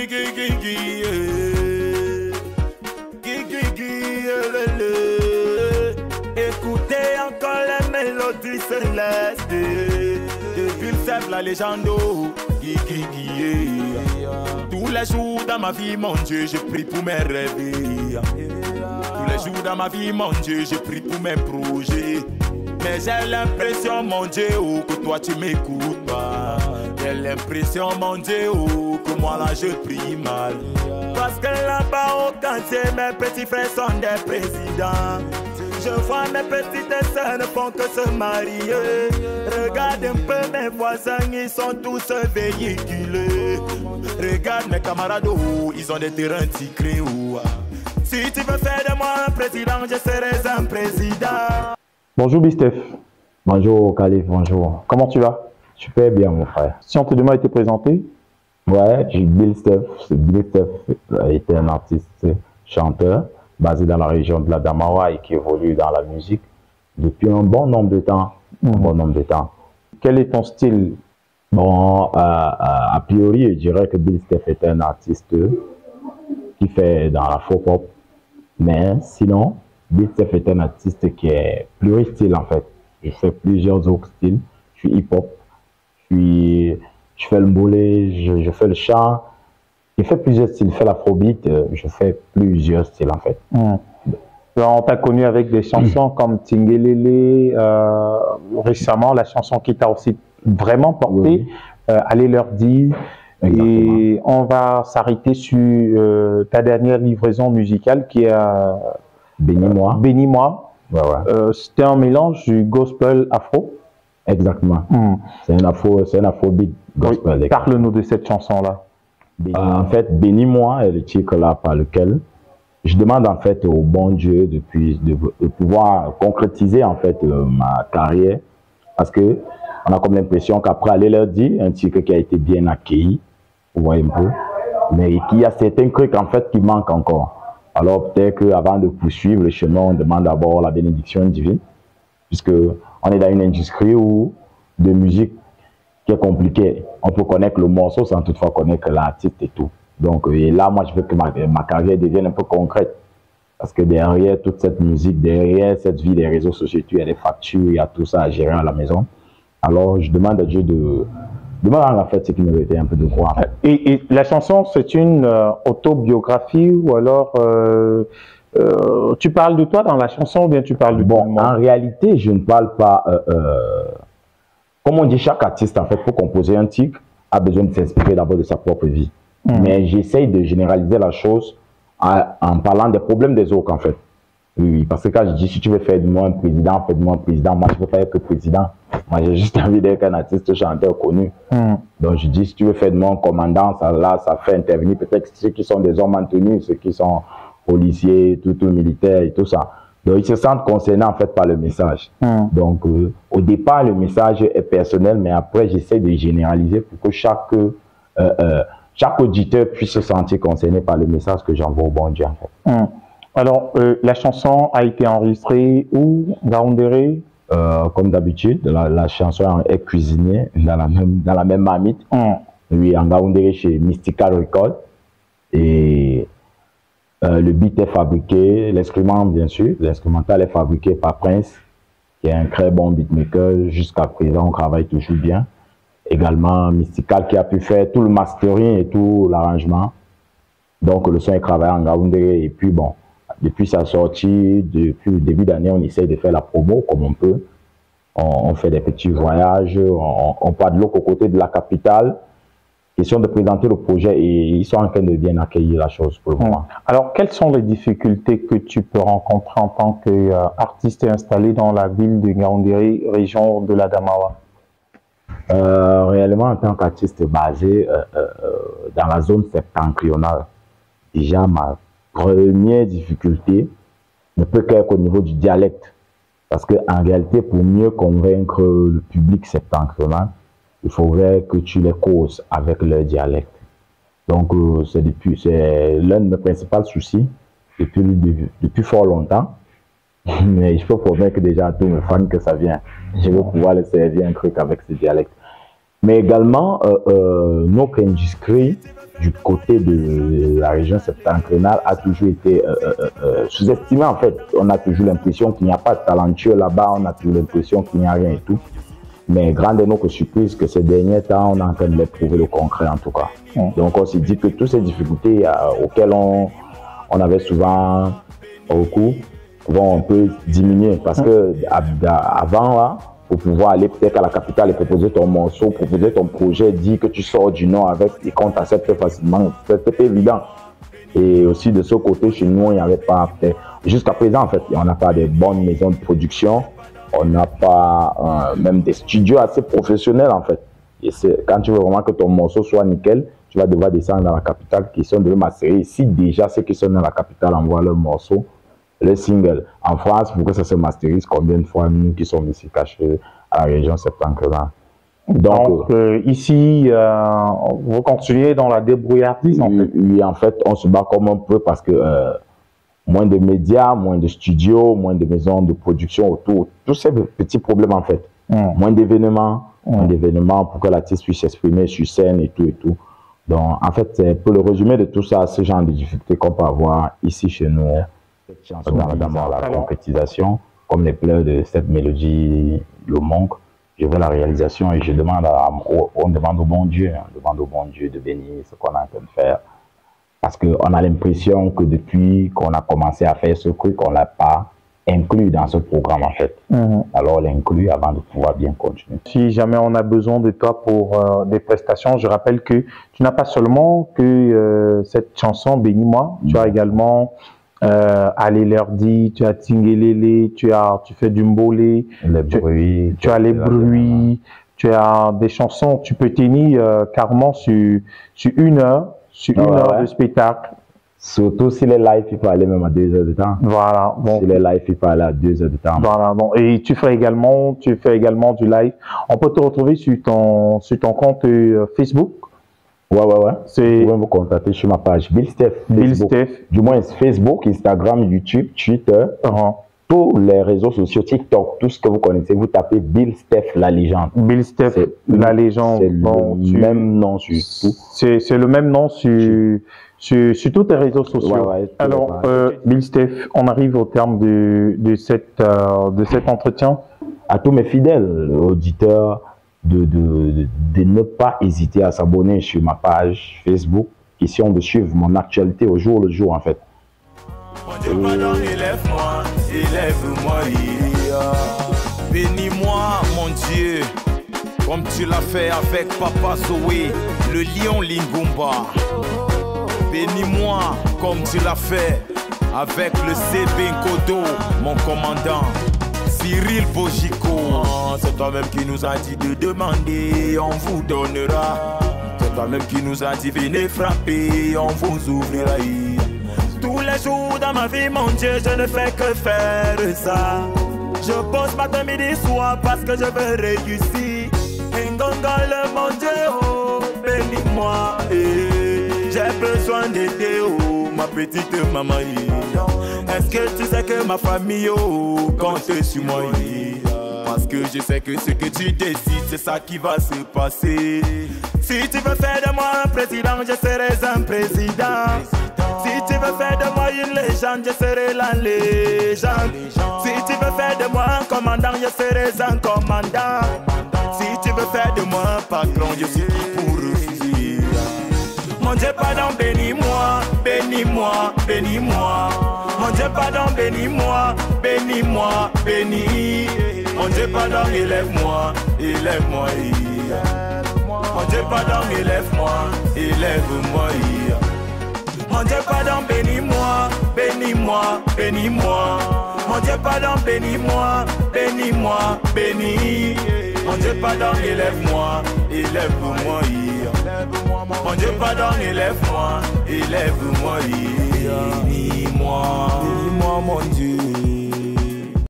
Écoutez encore les mélodies célestes de Vilsef, la légende. Tous les jours dans ma vie, mon Dieu, je prie pour mes rêves. Tous les jours dans ma vie, mon Dieu, je prie pour mes projets. Mais j'ai l'impression, mon Dieu, que toi tu m'écoutes pas. J'ai l'impression, mon Dieu, que moi là je prie mal. Parce que là-bas au quartier, mes petits frères sont des présidents. Je vois mes petites sœurs ne font que se marier. Regarde un peu mes voisins, ils sont tous véhiculés. Regarde mes camarades, ils ont des terrains tigrés. Si tu veux faire de moi un président, je serai un président. Bonjour Bistef. Bonjour Khalif, bonjour. Comment tu vas? Super bien mon frère. Si on te demande de te présenter? Ouais, je suis Bistef. Bistef était un artiste chanteur basé dans la région de l'Adamawa et qui évolue dans la musique depuis un bon nombre de temps. Quel est ton style? Bon, a priori, je dirais que Bistef est un artiste qui fait dans la folk pop. Mais sinon, Bistef est un artiste qui est pluristyle en fait. Je fais plusieurs autres styles. Je suis hip-hop, je fais le mbolé, je fais le chant. Je fais plusieurs styles, je fais l'afrobeat, je fais plusieurs styles en fait. On t'a connu avec des chansons comme Tingelele, récemment, la chanson qui t'a aussi vraiment porté, oui. Allez leur dire. Exactement. Et on va s'arrêter sur ta dernière livraison musicale qui est Bénis-moi. Bénis-moi. Ouais, ouais. C'était un mélange du gospel afro. Exactement. C'est un afrobeat gospel. Oui. Parle-nous de cette chanson-là. En fait, Bénis-moi est le titre là par lequel je demande en fait au bon Dieu de pouvoir concrétiser en fait ma carrière, parce que on a comme l'impression qu'après aller leur dire un titre qui a été bien accueilli, vous voyez un peu, mais qu'il y a certains trucs en fait qui manquent encore. Alors peut-être qu'avant de poursuivre le chemin, on demande d'abord la bénédiction divine, puisque on est dans une industrie de musique qui est compliqué. On peut connaître le morceau sans toutefois connaître l'artiste et tout. Donc, et là, moi, je veux que ma carrière devienne un peu concrète. Parce que derrière toute cette musique, derrière cette vie des réseaux sociaux, il y a des factures, il y a tout ça à gérer à la maison. Alors, je demande à Dieu de me rendre en fait ce qui méritait un peu de croire. Et la chanson, c'est une autobiographie ou alors tu parles de toi dans la chanson ou bien tu parles du bon, en réalité, je ne parle pas... comme on dit, chaque artiste, en fait, pour composer un titre, a besoin de s'inspirer d'abord de sa propre vie. Mais j'essaye de généraliser la chose en parlant des problèmes des autres, en fait. Oui, parce que quand je dis, si tu veux faire de moi un président, fais de moi un président. Moi, je ne veux pas être que président. Moi, j'ai juste envie d'être un artiste chanteur connu. Donc, je dis, si tu veux faire de moi un commandant, ça fait intervenir peut-être ceux qui sont des hommes en tenue, ceux qui sont policiers, tout militaires et tout ça. Donc, ils se sentent concernés en fait par le message. Donc, au départ, le message est personnel, mais après, j'essaie de généraliser pour que chaque auditeur puisse se sentir concerné par le message que j'envoie au bon Dieu en fait. Alors, la chanson a été enregistrée où? Ngaoundéré? Comme d'habitude, la chanson est cuisinée dans la même marmite. Oui, en Ngaoundéré chez Mystical Record. Et le beat est fabriqué, l'instrument bien sûr, l'instrumental est fabriqué par Prince, qui est un très bon beatmaker. Jusqu'à présent, on travaille toujours bien. Également Mystical qui a pu faire tout le mastering et tout l'arrangement. Donc le son est travaillé en Ngaoundéré. Et puis bon, depuis sa sortie, depuis le début d'année, on essaie de faire la promo comme on peut. On fait des petits voyages, on part de l'autre côté de la capitale. Question de présenter le projet et ils sont en train de bien accueillir la chose pour le moment. Alors, quelles sont les difficultés que tu peux rencontrer en tant qu'artiste installé dans la ville de Ngaoundéré, région de l'Adamawa? Réellement, en tant qu'artiste basé dans la zone septentrionale, déjà ma première difficulté ne peut qu'être au niveau du dialecte. Parce qu'en réalité, pour mieux convaincre le public septentrional, il faudrait que tu les causes avec leur dialecte. Donc, c'est l'un de mes principaux soucis depuis fort longtemps. Mais je peux promettre déjà à tous mes fans que ça vient. Je veux pouvoir les servir un truc avec ce dialecte. Mais également, notre industrie du côté de la région septentrionale a toujours été sous-estimé en fait. On a toujours l'impression qu'il n'y a pas de talentueux là-bas, on a toujours l'impression qu'il n'y a rien et tout. Mais grande est notre surprise que ces derniers temps, on est en train de les prouver le concret en tout cas. Donc on s'est dit que toutes ces difficultés auxquelles on avait souvent recours vont un peu diminuer parce que avant là, pour pouvoir aller peut-être à la capitale et proposer ton morceau, proposer ton projet, dire que tu sors du nom avec et qu'on t'accepte facilement, c'était évident. Et aussi de ce côté, chez nous, il n'y avait pas, jusqu'à présent en fait, on n'a pas de bonnes maisons de production, on n'a pas même des studios assez professionnels en fait. Et quand tu veux vraiment que ton morceau soit nickel, tu vas devoir descendre dans la capitale, question de le masterer. Si déjà ceux qui sont dans la capitale envoient leur morceau, le single. En France, pour que ça se masterise, combien de fois nous qui sommes ici cachés à la région septentrionale. Donc ici, vous continuez dans la débrouillardise en fait. Oui, en fait, on se bat comme on peut parce que moins de médias, moins de studios, moins de maisons de production autour, tous ces petits problèmes en fait. Moins d'événements, pour que l'artiste puisse s'exprimer sur scène et tout et tout. Donc en fait, pour le résumé de tout ça, ce genre de difficultés qu'on peut avoir ici chez nous, cette chanson dans la concrétisation, comme les pleurs de cette mélodie, le manque, je veux la réalisation et je demande on demande au bon Dieu, on demande au bon Dieu de bénir ce qu'on est en train de faire. Parce qu'on a l'impression que depuis qu'on a commencé à faire ce truc, on ne l'a pas inclus dans ce programme en fait. Alors on l'inclut avant de pouvoir bien continuer. Si jamais on a besoin de toi pour des prestations, je rappelle que tu n'as pas seulement que cette chanson Bénis-moi, tu as également Allez leur dire, tu as Tingelele, tu fais du mbolé, tu as les bruits, tu as des chansons, tu peux tenir carrément sur 1 heure, de spectacle. Surtout si les lives, il peut aller même à 2 heures de temps. Voilà. Bon. Si les lives, il peut aller à 2 heures de temps. Voilà. Bon. Et tu fais également du live. On peut te retrouver sur ton compte Facebook. Ouais. Vous pouvez me contacter sur ma page Bill Steph. Du moins Facebook, Instagram, YouTube, Twitter. Tous les réseaux sociaux, TikTok, tout ce que vous connaissez, vous tapez Bill Steph la légende. Bill Steph la légende. C'est le même nom sur tout. C'est le même nom sur tous tes réseaux sociaux. Alors, Bill Steph, on arrive au terme de cet entretien. À tous mes fidèles auditeurs, de ne pas hésiter à s'abonner sur ma page Facebook, question de suivre mon actualité au jour le jour en fait. Élève-moi, bénis-moi mon Dieu, comme tu l'as fait avec Papa Zoé, le lion Lingumba. Bénis-moi comme tu l'as fait avec le CB Nkodo, mon commandant. Cyril Bojico, c'est toi-même qui nous a dit de demander, on vous donnera. C'est toi-même qui nous a dit venez frapper, on vous ouvrira. Tous les jours dans ma vie, mon Dieu, je ne fais que faire ça. Je bosse matin, midi, soir parce que je veux réussir. Ngongole, mon Dieu, oh, bénis-moi. J'ai besoin d'aider, oh, ma petite maman. Est-ce que tu sais que ma famille compte sur moi? Parce que je sais que ce que tu décides, c'est ça qui va se passer. Si tu veux faire de moi un président, je serai un président. Si tu veux faire de moi une légende, je serai la légende. Si tu veux faire de moi un commandant, je serai un commandant. Si tu veux faire de moi un patron, je suis pour refuser. Mon Dieu, pardon, bénis-moi, bénis-moi, bénis-moi. Mon Dieu, pardon, bénis-moi, bénis-moi, bénis. Mon Dieu, pardon, élève-moi, élève-moi. Mon Dieu, pardon, élève-moi, élève-moi. Mon Dieu, pardon, bénis-moi, bénis-moi, bénis-moi. Mon Dieu, pardon, bénis-moi, bénis-moi, bénis. Mon Dieu, pardon, élève-moi, élève-moi. Mon Dieu, pardon, élève-moi, élève-moi. Bénis-moi, bénis-moi, mon Dieu.